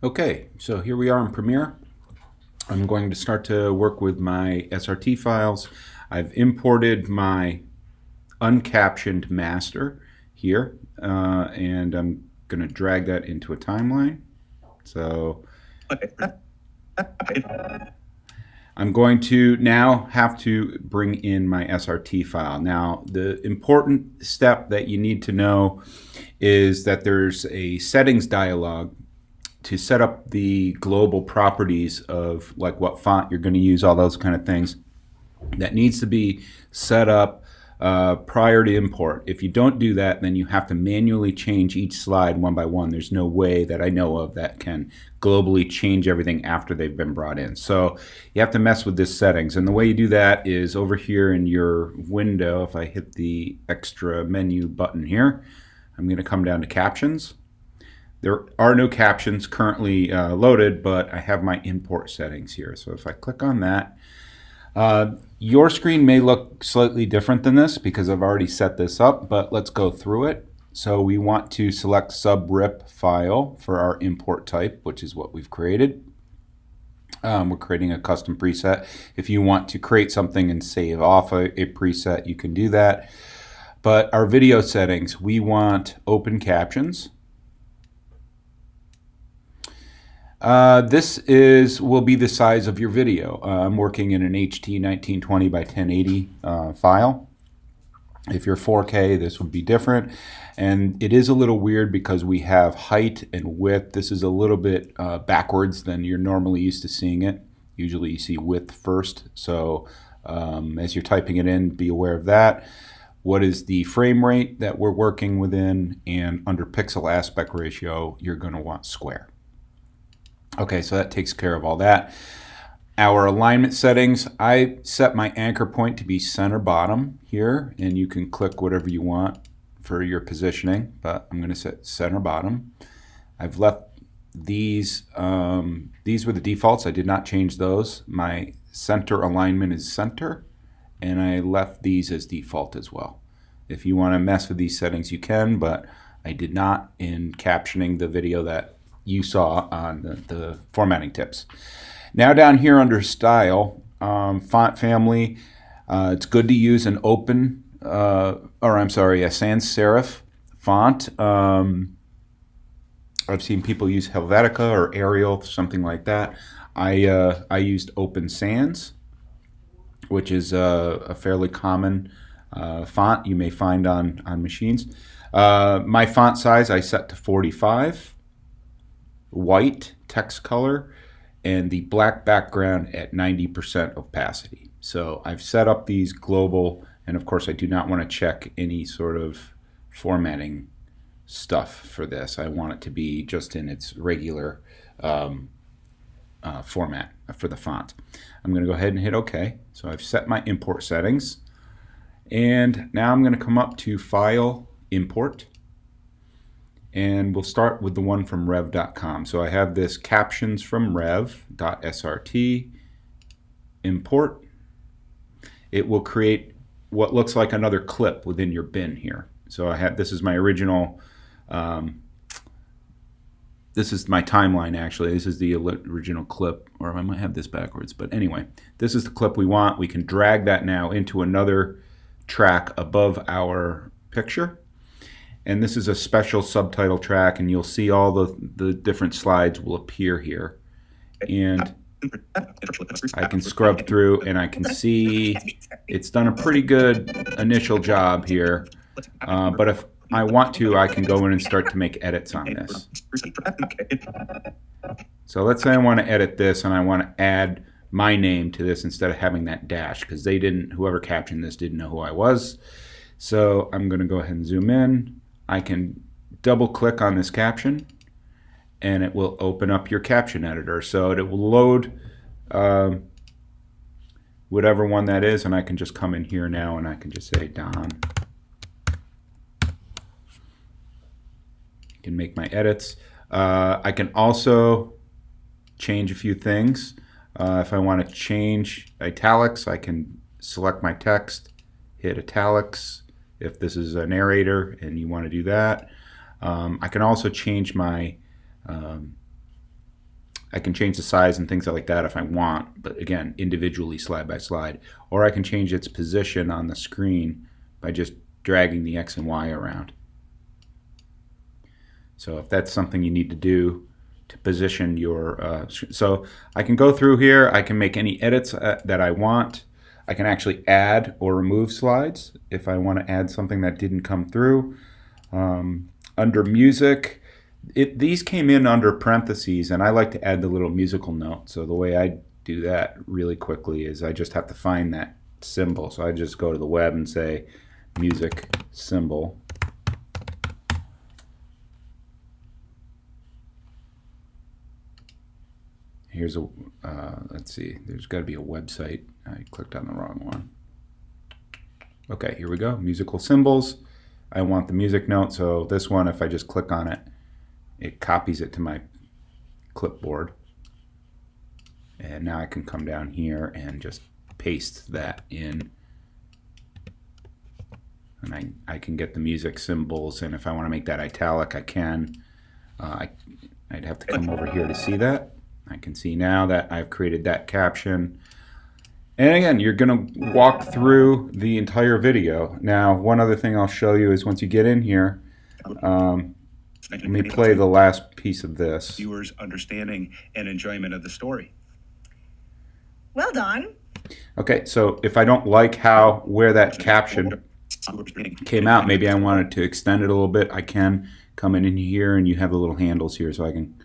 Okay, so here we are in Premiere. I'm going to start to work with my SRT files. I've imported my uncaptioned master here, and I'm going to drag that into a timeline. So I'm going to now have to bring in my SRT file. Now, the important step that you need to know is that there's a settings dialog to set up the global properties of like what font you're going to use, all those kind of things. That needs to be set up prior to import. If you don't do that, then you have to manually change each slide one by one. There's no way that I know of that can globally change everything after they've been brought in. So you have to mess with this settings. And the way you do that is over here in your window. If I hit the extra menu button here, I'm going to come down to Captions. There are no captions currently loaded, but I have my import settings here. So if I click on that, your screen may look slightly different than this because I've already set this up, but let's go through it. So we want to select subrip file for our import type, which is what we've created. We're creating a custom preset. If you want to create something and save off a preset, you can do that. But our video settings, we want open captions. This will be the size of your video. I'm working in an HT 1920 by 1080 file. If you're 4K, this would be different. And it is a little weird because we have height and width. This is a little bit backwards than you're normally used to seeing it. Usually you see width first. So as you're typing it in, be aware of that. What is the frame rate that we're working within? And under pixel aspect ratio, you're going to want square. Okay, so that takes care of all that. Our alignment settings, I set my anchor point to be center bottom here, and you can click whatever you want for your positioning, but I'm going to set center bottom. I've left these were the defaults. I did not change those. My center alignment is center, and I left these as default as well. If you want to mess with these settings, you can, but I did not in captioning the video that you saw on the formatting tips. Now down here under style, font family, it's good to use an open, a sans serif font. I've seen people use Helvetica or Arial, something like that. I used Open Sans, which is a fairly common font you may find on machines. My font size I set to 45. White text color, and the black background at 90% opacity. So I've set up these global, and of course I do not want to check any sort of formatting stuff for this. I want it to be just in its regular format for the font. I'm going to go ahead and hit OK. So I've set my import settings, and now I'm going to come up to File, Import, and we'll start with the one from rev.com. So I have this captions from rev.srt, import. It will create what looks like another clip within your bin here. So this is my original, this is my timeline actually. This is the original clip, or I might have this backwards, but anyway, this is the clip we want. We can drag that now into another track above our picture. And this is a special subtitle track, and you'll see all the different slides will appear here. And I can scrub through, and I can see it's done a pretty good initial job here. But if I want to, I can go in and start to make edits on this. So let's say I want to edit this, and I want to add my name to this instead of having that dash, because whoever captioned this didn't know who I was. So I'm going to go ahead and zoom in. I can double click on this caption and it will open up your caption editor. So it will load whatever one that is, and I can just come in here now and I can just say Don. I can make my edits. I can also change a few things. If I want to change italics, I can select my text, hit italics. If this is a narrator and you want to do that, I can also change my I can change the size and things like that if I want, but again, individually slide by slide. Or I can change its position on the screen by just dragging the X and Y around. So if that's something you need to do to position your, so I can go through here, I can make any edits that I want. I can actually add or remove slides if I want to add something that didn't come through. Under music, these came in under parentheses, and I like to add the little musical note. So the way I do that really quickly is I just have to find that symbol. So I just go to the web and say music symbol. Here's a, let's see, there's got to be a website. I clicked on the wrong one. Okay, here we go, musical symbols. I want the music note, so this one, if I just click on it, it copies it to my clipboard. And now I can come down here and just paste that in. And I can get the music symbols, and if I want to make that italic, I can. I'd have to come over here to see that. I can see now that I've created that caption. And again, you're going to walk through the entire video. Now, one other thing I'll show you is once you get in here, let me play the last piece of this. Viewers' understanding and enjoyment of the story. Well done. Okay, so if I don't like where that caption came out, maybe I wanted to extend it a little bit, I can come in here, and you have the little handles here, so I can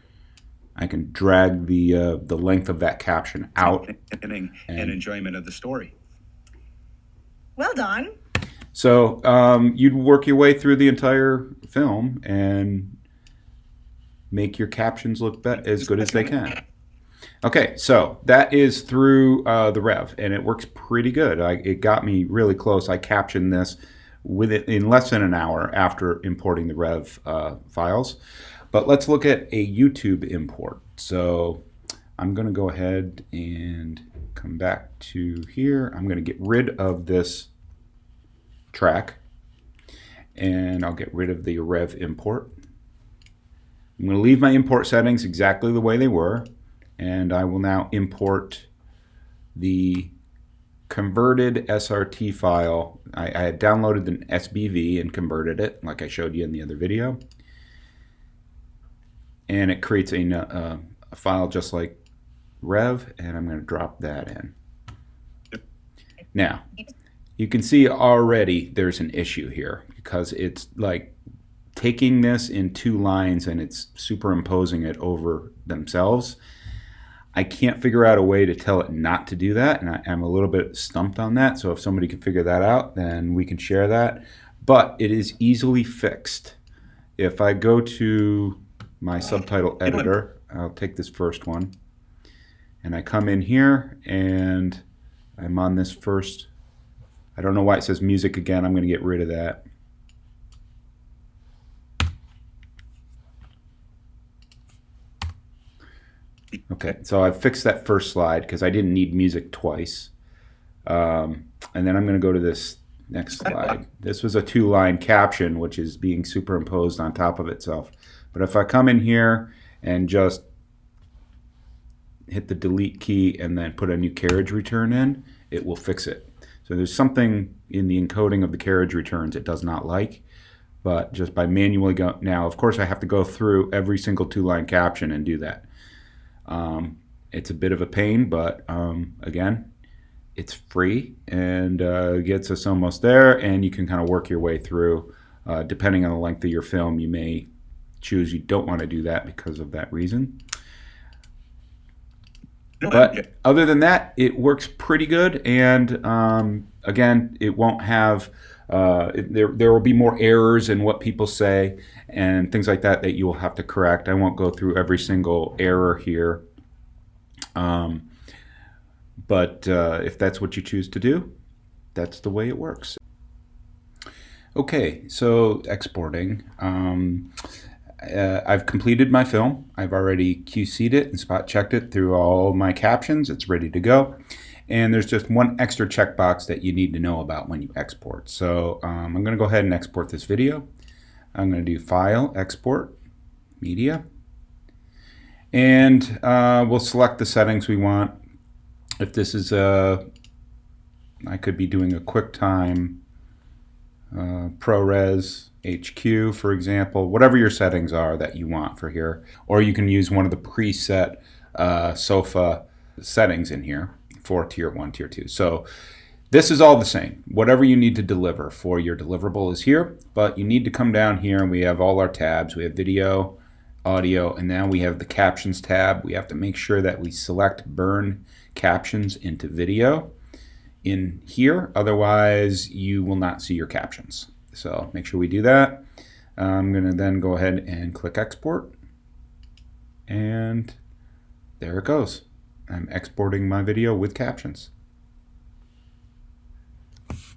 drag the length of that caption out. And enjoyment of the story. Well done. So you'd work your way through the entire film and make your captions look as good as they can. Okay, so that is through the Rev, and it works pretty good. It got me really close. I captioned this in less than an hour after importing the Rev files. But let's look at a YouTube import. So I'm going to go ahead and come back to here. I'm going to get rid of this track, and I'll get rid of the Rev import. I'm going to leave my import settings exactly the way they were, and I will now import the converted SRT file. I had downloaded an SBV and converted it like I showed you in the other video. And it creates a file just like Rev, and I'm going to drop that in. Now, you can see already there's an issue here because it's like taking this in two lines and it's superimposing it over themselves. I can't figure out a way to tell it not to do that, and I'm a little bit stumped on that. So if somebody can figure that out, then we can share that. But it is easily fixed. If I go to my subtitle editor, I'll take this first one, and I come in here and I'm on this first. I don't know why it says music again. I'm going to get rid of that. Okay, so I've fixed that first slide because I didn't need music twice. And then I'm going to go to this next slide. This was a two-line caption, which is being superimposed on top of itself. But if I come in here and just hit the delete key and then put a new carriage return in, it will fix it. So there's something in the encoding of the carriage returns it does not like, but just by manually go, now of course I have to go through every single two-line caption and do that. It's a bit of a pain, but again, it's free and gets us almost there, and you can kind of work your way through. Depending on the length of your film, you may choose you don't want to do that because of that reason. But other than that, it works pretty good, and again, it won't have there will be more errors in what people say and things like that that you will have to correct. I won't go through every single error here, but if that's what you choose to do, that's the way it works. Okay, so exporting. I've completed my film. I've already QC'd it and spot checked it through all my captions. It's ready to go. And there's just one extra checkbox that you need to know about when you export. So I'm going to go ahead and export this video. I'm going to do File, Export, Media. And we'll select the settings we want. If this is I could be doing a QuickTime ProRes HQ, for example, whatever your settings are that you want for here. Or you can use one of the preset sofa settings in here for tier 1, tier 2. So this is all the same. Whatever you need to deliver for your deliverable is here, but you need to come down here and we have all our tabs. We have video, audio, and now we have the captions tab. We have to make sure that we select burn captions into video in here, otherwise you will not see your captions. So make sure we do that. I'm going to then go ahead and click export, and there it goes. I'm exporting my video with captions.